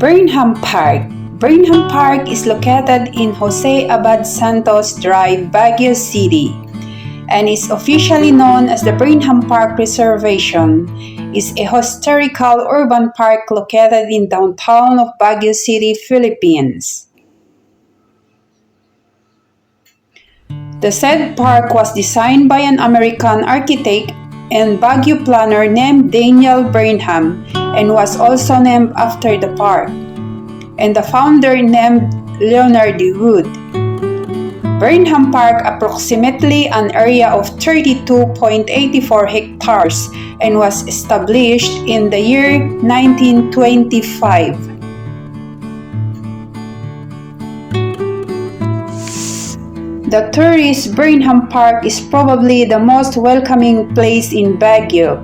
Burnham Park. Burnham Park is located in Jose Abad Santos Drive, Baguio City, and is officially known as the Burnham Park Reservation. Is a historical urban park located in downtown of Baguio City, Philippines. The said park was designed by an American architect and Baguio planner named Daniel Burnham and was also named after the park, and the founder named Leonard Wood. Burnham Park approximately an area of 32.84 hectares and was established in the year 1925. The tourist Burnham Park is probably the most welcoming place in Baguio.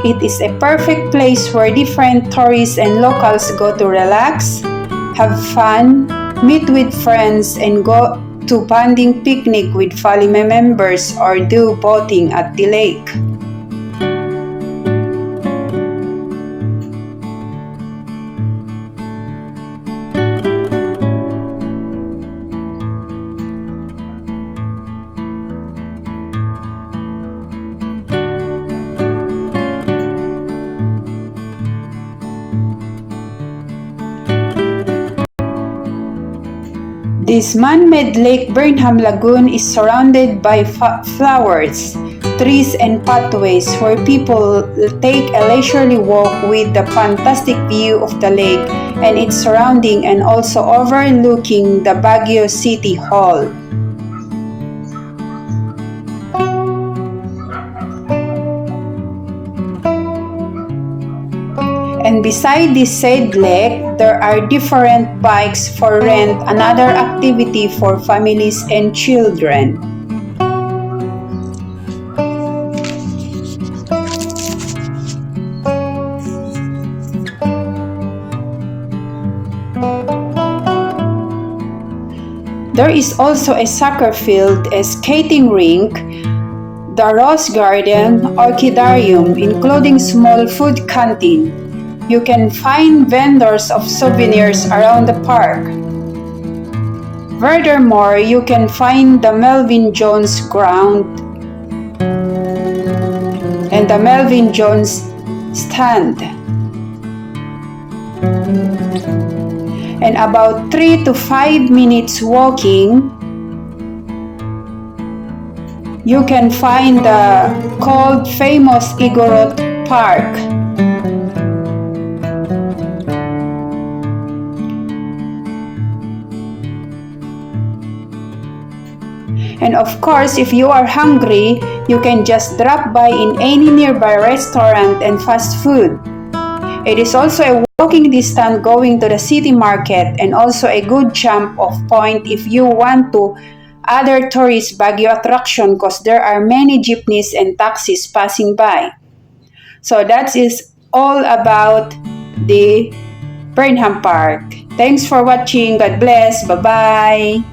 It is a perfect place where different tourists and locals go to relax, have fun, meet with friends, and go to bonding picnic with family members or do boating at the lake. This man-made Lake Burnham Lagoon is surrounded by flowers, trees, and pathways where people take a leisurely walk with the fantastic view of the lake and its surrounding, and also overlooking the Baguio City Hall. And beside this said lake, there are different bikes for rent, another activity for families and children. There is also a soccer field, a skating rink, the rose garden, orchidarium, including small food canteen. You can find vendors of souvenirs around the park. Furthermore, you can find the Melvin Jones ground and the Melvin Jones stand. And about 3 to 5 minutes walking, you can find the called famous Igorot Park. And of course, if you are hungry, you can just drop by in any nearby restaurant and fast food. It is also a walking distance going to the city market and also a good jump off point if you want to other tourist Baguio attraction, because there are many jeepneys and taxis passing by. So that is all about the Burnham Park. Thanks for watching. God bless. Bye-bye.